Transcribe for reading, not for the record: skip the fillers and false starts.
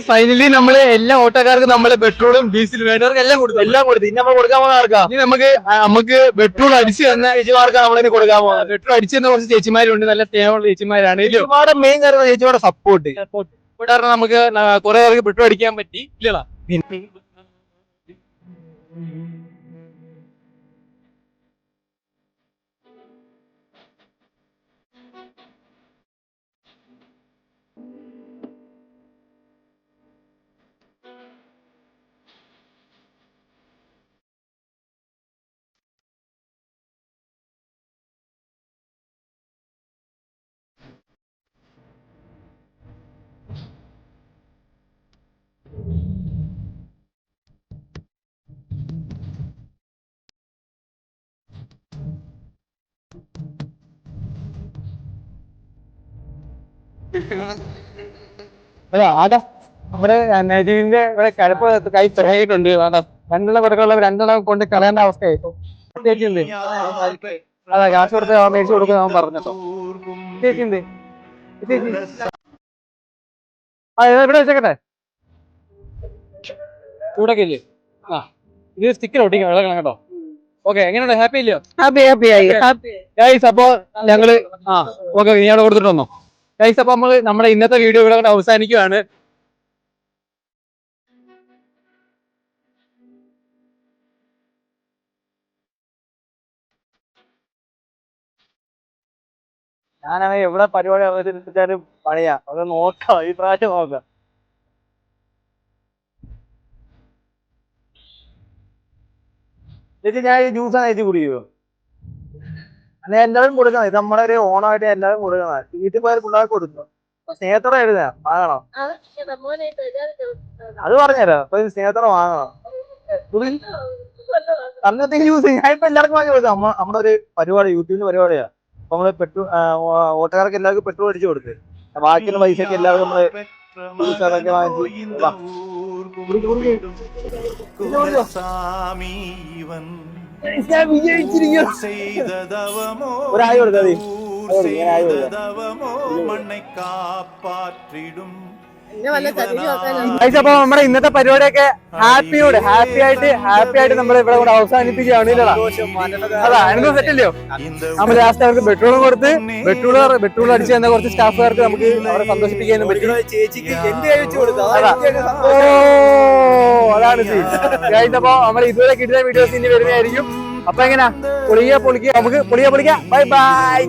Finally നമ്മള് എല്ലാ ഓട്ടോക്കാർക്കും നമ്മള് പെട്രോളും ഡീസലും വേണ്ടവർക്ക് എല്ലാം കൊടുത്തു. ഇനി നമ്മൾ കൊടുക്കാൻ പോകുന്ന ആർക്കാ? ഇനി നമുക്ക് പെട്രോൾ അടിച്ചു തന്ന ചേച്ചിമാർക്കാണ് നമ്മളിനി കൊടുക്കാൻ പോകുന്നത്. പെട്രോൾ അടിച്ചു തന്ന കുറച്ച് ചേച്ചിമാരുണ്ട്, നല്ല സ്നേഹമുള്ള ചേച്ചിമാരാണ്. ചേച്ചിമാരുടെ മെയിൻ കാര്യം ചേച്ചിയുടെ സപ്പോർട്ട് കാരണം നമുക്ക് കുറെ പേർക്ക് പെട്രോൾ അടിക്കാൻ പറ്റി ഇല്ലടാ. ആടാ നമ്മുടെ നജീബിന്റെ ഇവിടെ കിഴപ്പ് കൈ തിരയിട്ടുണ്ട്. രണ്ടെണ്ണം കൊടുക്കാനുള്ളവർ രണ്ടെണ്ണം കൊണ്ട് കളയേണ്ട അവസ്ഥയായിപ്പോ. ചേച്ചിണ്ട് അതാ കാശ് കൊടുത്ത് മേടിച്ചു കൊടുക്കുന്ന അവൻ പറഞ്ഞോ. ചേച്ചിണ്ട് ചേച്ചി ഇവിടെ വെച്ചേക്കട്ടെ. ചൂടൊക്കെ ഇല്ലേ? ആ ഇത് സ്റ്റിക്കർ ഒട്ടിക്കാം വെള്ളം കേട്ടോ. ഓക്കെ, എങ്ങനെയുണ്ട്? ഹാപ്പി ഇല്ലയോ? ഗൈസ് അപ്പൊ ഞങ്ങള് ഓക്കെ നീ അവിടെ കൊടുത്തിട്ട് വന്നോ. ഗൈസ് അപ്പൊ നമ്മുടെ ഇന്നത്തെ വീഡിയോ ഇവിടെ കൊണ്ട് അവസാനിക്കുകയാണ്. ഞാനാണെങ്കിൽ എവിടെ പരിപാടി അവതരിപ്പിച്ചാലും പണിയാ. അത് നോക്കാം, ഈ പ്രാവശ്യം നോക്കാം. ചേച്ചി ഞാൻ ഈ ജ്യൂസാണ് ചേച്ചി കുടിക്കുമോ? അല്ലെ എല്ലാവരും കൊടുക്കണം. ഇത് നമ്മുടെ ഒരു ഓണമായിട്ട് എല്ലാവരും കൊടുക്കണം. വീട്ടിൽ പോയാൽ പിള്ളേർക്ക് കൊടുക്കും. സ്നേഹത്തോടെ എഴുതാ വാങ്ങണം. അത് പറഞ്ഞുതരാം. അപ്പൊ സ്നേഹത്തോടെ വാങ്ങണം. അന്നത്തെ ജ്യൂസ് ഞാൻ ഇപ്പൊ എല്ലാവർക്കും വാങ്ങി കൊടുക്കാം. നമ്മുടെ ഒരു പരിപാടി യൂട്യൂബിന്റെ പരിപാടിയാ. അപ്പൊ നമ്മള് ഓട്ടോക്കാർക്ക് എല്ലാവർക്കും പെട്രോൾ അടിച്ചു കൊടുത്ത് ബാക്കിയുള്ള പൈസക്ക് എല്ലാവർക്കും നമ്മള് ജ്യൂസൊക്കെ വാങ്ങിച്ചു. ഒരായി കൊടുത്തത് അപ്പൊ നമ്മുടെ ഇന്നത്തെ പരിപാടിയൊക്കെ ഹാപ്പി ആയിട്ട് നമ്മൾ ഇവിടെ കൂടെ അവസാനിപ്പിക്കുകയാണ്. അതാ എനിക്ക് സെറ്റല്ലയോ? നമ്മൾ ലാസ്റ്റ് അവർക്ക് പെട്രോളും കൊടുത്ത് പെട്രോൾ അടിച്ചു തന്ന കുറച്ച് സ്റ്റാഫുകാർക്ക് നമുക്ക് അവരെ സന്തോഷിപ്പിക്കാനും പറ്റും. അതാണ് കഴിഞ്ഞപ്പോ നമ്മൾ ഇതുവരെ കിട്ടുന്ന വീഡിയോസ് ഇനി വരുന്നതായിരിക്കും. അപ്പൊ എങ്ങനാ പൊളിക്കുക നമുക്ക് പൊളിക്കാം. Bye by.